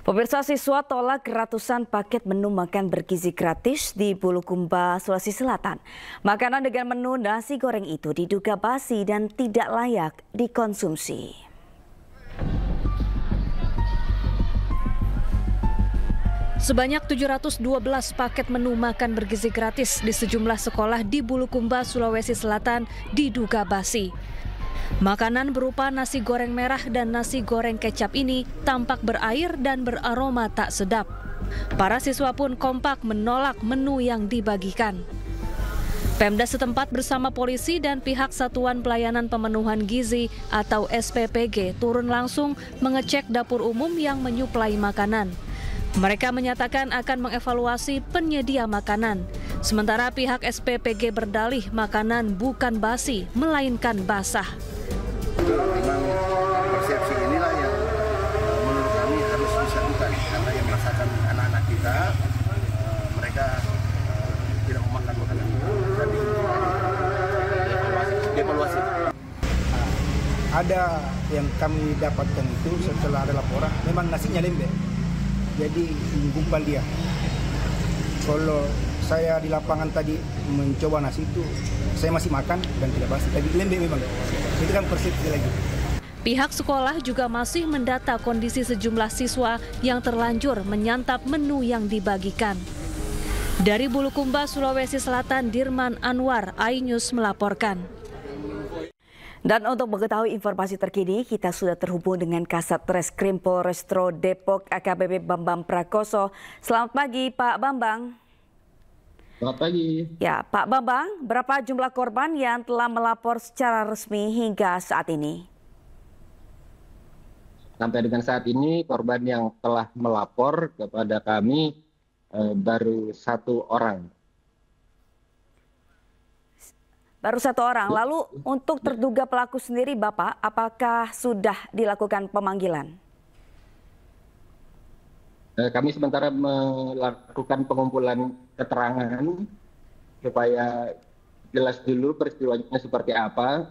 Pemirsa, siswa tolak ratusan paket menu makan bergizi gratis di Bulukumba, Sulawesi Selatan. Makanan dengan menu nasi goreng itu diduga basi dan tidak layak dikonsumsi. Sebanyak 712 paket menu makan bergizi gratis di sejumlah sekolah di Bulukumba, Sulawesi Selatan diduga basi. Makanan berupa nasi goreng merah dan nasi goreng kecap ini tampak berair dan beraroma tak sedap. Para siswa pun kompak menolak menu yang dibagikan. Pemda setempat bersama polisi dan pihak Satuan Pelayanan Pemenuhan Gizi atau SPPG turun langsung mengecek dapur umum yang menyuplai makanan. Mereka menyatakan akan mengevaluasi penyedia makanan. Sementara pihak SPPG berdalih makanan bukan basi, melainkan basah. Memang persepsi inilah yang menurut kami harus disatukan, karena yang merasakan anak-anak kita, mereka tidak memakan makanan itu dan dievaluasi. Ada yang kami dapatkan itu setelah ada laporan, memang nasinya lembek, jadi gumpal dia. Kalau saya di lapangan tadi mencoba nasi itu, saya masih makan dan tidak basi, tapi lembek memang. Itu kan persepsi lagi. Pihak sekolah juga masih mendata kondisi sejumlah siswa yang terlanjur menyantap menu yang dibagikan. Dari Bulukumba, Sulawesi Selatan, Dirman Anwar, iNews melaporkan. Dan untuk mengetahui informasi terkini, kita sudah terhubung dengan Kasat Reskrim Polrestro Depok AKBP Bambang Prakoso. Selamat pagi, Pak Bambang. Selamat pagi. Ya, Pak Bambang, berapa jumlah korban yang telah melapor secara resmi hingga saat ini? Sampai dengan saat ini, korban yang telah melapor kepada kami baru 1 orang. Baru 1 orang. Lalu untuk terduga pelaku sendiri, Bapak, apakah sudah dilakukan pemanggilan? Kami sementara melakukan pengumpulan keterangan supaya jelas dulu peristiwanya seperti apa.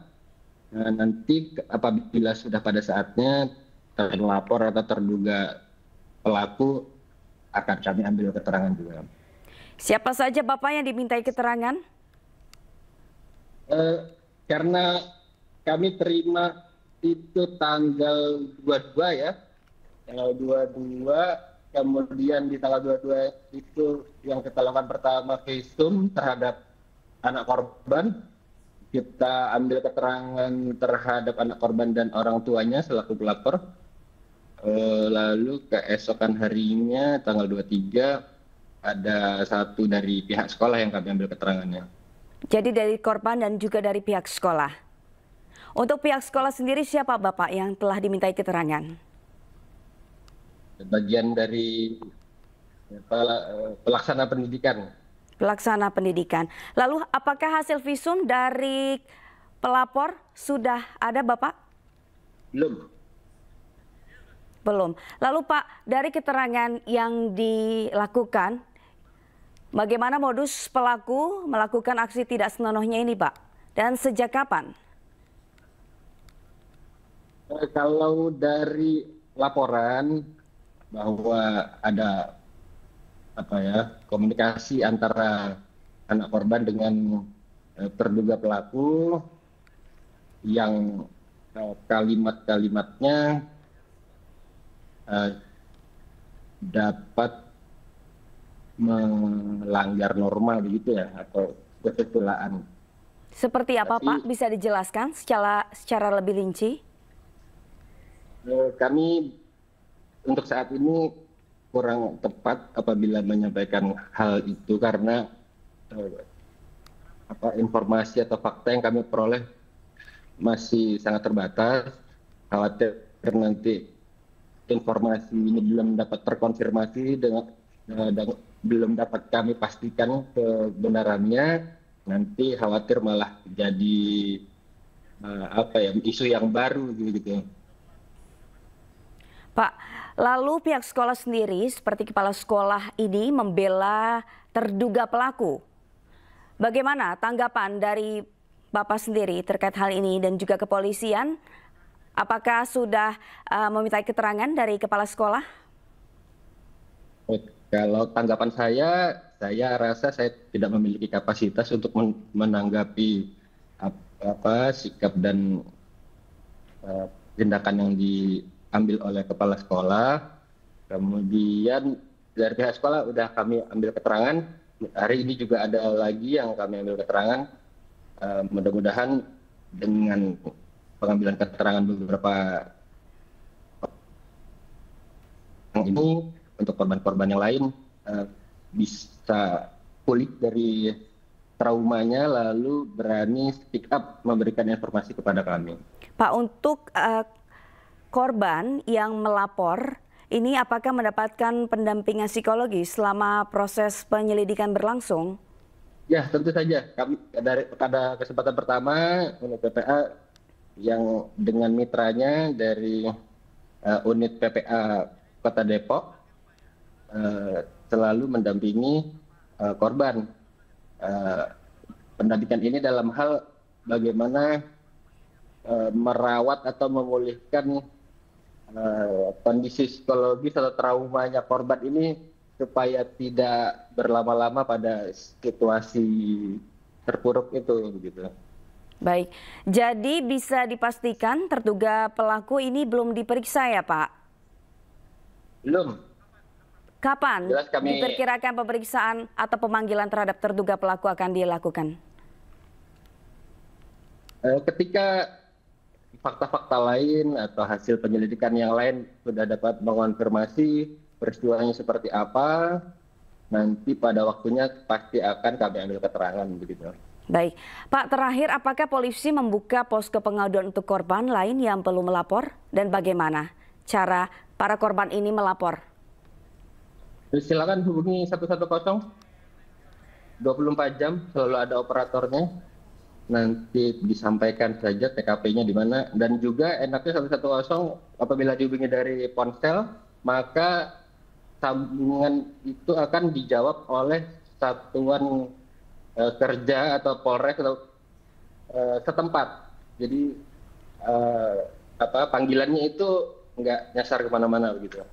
Nanti apabila sudah pada saatnya terlapor atau terduga pelaku akan kami ambil keterangan juga. Siapa saja Bapak yang dimintai keterangan? Karena kami terima itu tanggal 22 ya. Tanggal 22. Kemudian di tanggal 22 itu yang kita lakukan pertama visum terhadap anak korban. Kita ambil keterangan terhadap anak korban dan orang tuanya selaku pelapor. Lalu keesokan harinya tanggal 23 ada 1 dari pihak sekolah yang kami ambil keterangannya. Jadi dari korban dan juga dari pihak sekolah. Untuk pihak sekolah sendiri siapa Bapak yang telah dimintai keterangan? Bagian dari pelaksana pendidikan. Pelaksana pendidikan. Lalu apakah hasil visum dari pelapor sudah ada Bapak? Belum. Belum. Lalu Pak, dari keterangan yang dilakukan, bagaimana modus pelaku melakukan aksi tidak senonohnya ini Pak? Dan sejak kapan? Kalau dari laporan bahwa ada komunikasi antara anak korban dengan terduga pelaku yang kalimat-kalimatnya dapat melanggar norma begitu ya, atau kesusilaan. Seperti apa Pak? Bisa dijelaskan secara lebih rinci? Kami untuk saat ini kurang tepat apabila menyampaikan hal itu karena informasi atau fakta yang kami peroleh masih sangat terbatas. Khawatir nanti informasi ini belum dapat terkonfirmasi dan belum dapat kami pastikan kebenarannya, nanti khawatir malah jadi isu yang baru gitu. Pak, lalu pihak sekolah sendiri seperti kepala sekolah ini membela terduga pelaku. Bagaimana tanggapan dari Bapak sendiri terkait hal ini dan juga kepolisian? Apakah sudah meminta keterangan dari kepala sekolah? Kalau tanggapan saya rasa saya tidak memiliki kapasitas untuk menanggapi sikap dan tindakan yang diambil oleh kepala sekolah. Kemudian dari pihak sekolah udah kami ambil keterangan. Hari ini juga ada lagi yang kami ambil keterangan. Mudah-mudahan dengan pengambilan keterangan beberapa orang ini untuk korban-korban yang lain bisa pulih dari traumanya lalu berani speak up memberikan informasi kepada kami. Pak, untuk korban yang melapor ini apakah mendapatkan pendampingan psikologis selama proses penyelidikan berlangsung? Ya, tentu saja. Kami pada kesempatan pertama unit PPA yang dengan mitranya dari unit PPA Kota Depok selalu mendampingi korban. Pendampingan ini dalam hal bagaimana merawat atau memulihkan kondisi psikologis atau traumanya korban ini supaya tidak berlama-lama pada situasi terpuruk itu, begitu. Baik, jadi bisa dipastikan terduga pelaku ini belum diperiksa ya, Pak? Belum. Kapan diperkirakan pemeriksaan atau pemanggilan terhadap terduga pelaku akan dilakukan? Ketika fakta-fakta lain atau hasil penyelidikan yang lain sudah dapat mengonfirmasi peristiwanya seperti apa, nanti pada waktunya pasti akan kami ambil keterangan, begitu. Baik, Pak, terakhir apakah polisi membuka posko pengaduan untuk korban lain yang perlu melapor dan bagaimana cara para korban ini melapor? Silakan hubungi 110, 24 jam selalu ada operatornya. Nanti disampaikan saja TKP-nya di mana, dan juga enaknya 110 apabila dihubungi dari ponsel maka sambungan itu akan dijawab oleh satuan kerja atau Polres atau setempat. Jadi panggilannya itu nggak nyasar kemana-mana begitu.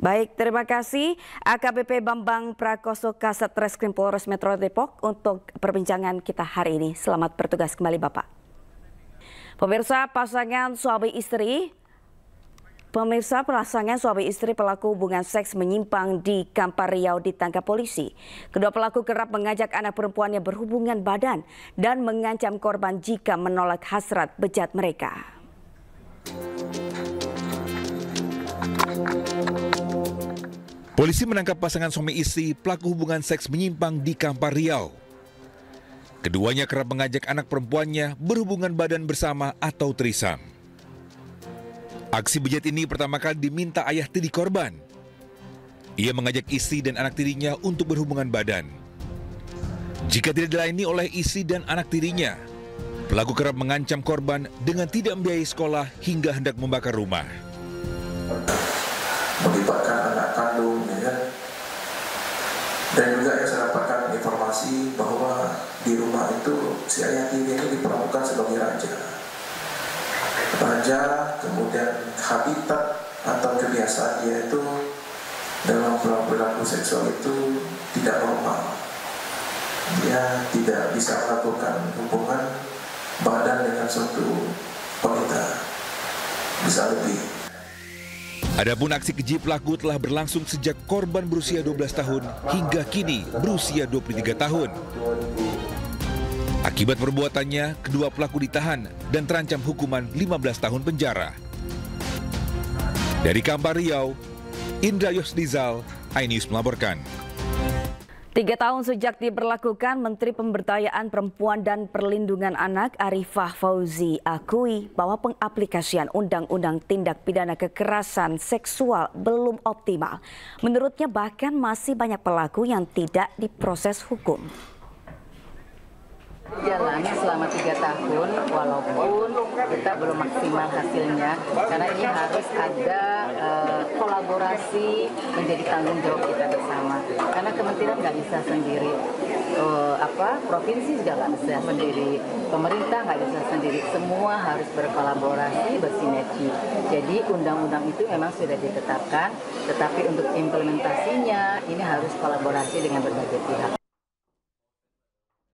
Baik, terima kasih AKBP Bambang Prakoso Kasat Reskrim Polres Metro Depok untuk perbincangan kita hari ini. Selamat bertugas kembali, Bapak. Pemirsa, pasangan suami istri pelaku hubungan seks menyimpang di Kampar Riau ditangkap polisi. Kedua pelaku kerap mengajak anak perempuannya berhubungan badan dan mengancam korban jika menolak hasrat bejat mereka. Polisi menangkap pasangan suami istri pelaku hubungan seks menyimpang di Kampar Riau. Keduanya kerap mengajak anak perempuannya berhubungan badan bersama atau trisam. Aksi bejat ini pertama kali diminta ayah tiri korban. Ia mengajak istri dan anak tirinya untuk berhubungan badan. Jika tidak dilayani oleh istri dan anak tirinya, pelaku kerap mengancam korban dengan tidak membiayai sekolah hingga hendak membakar rumah. Melibatkan anak kandung, ya. Dan juga saya dapatkan informasi bahwa di rumah itu si ayah tiri ini diperlakukan sebagai raja, kemudian habitat atau kebiasaan dia itu dalam perilaku seksual itu tidak normal. Dia tidak bisa melakukan hubungan badan dengan suatu wanita, bisa lebih. Adapun aksi keji pelaku telah berlangsung sejak korban berusia 12 tahun hingga kini berusia 23 tahun. Akibat perbuatannya, kedua pelaku ditahan dan terancam hukuman 15 tahun penjara. Dari Kampar Riau, Indra Yosdizal, iNews melaporkan. 3 tahun sejak diberlakukan, Menteri Pemberdayaan Perempuan dan Perlindungan Anak Arifah Fauzi akui bahwa pengaplikasian Undang-Undang Tindak Pidana Kekerasan Seksual belum optimal. Menurutnya bahkan masih banyak pelaku yang tidak diproses hukum. Jalan selama 3 tahun walaupun kita belum maksimal hasilnya karena ini harus ada kolaborasi menjadi tanggung jawab kita bersama karena kementerian nggak bisa sendiri, provinsi juga nggak bisa sendiri, pemerintah nggak bisa sendiri, semua harus berkolaborasi, bersinergi. Jadi undang-undang itu memang sudah ditetapkan, tetapi untuk implementasinya harus kolaborasi dengan berbagai pihak.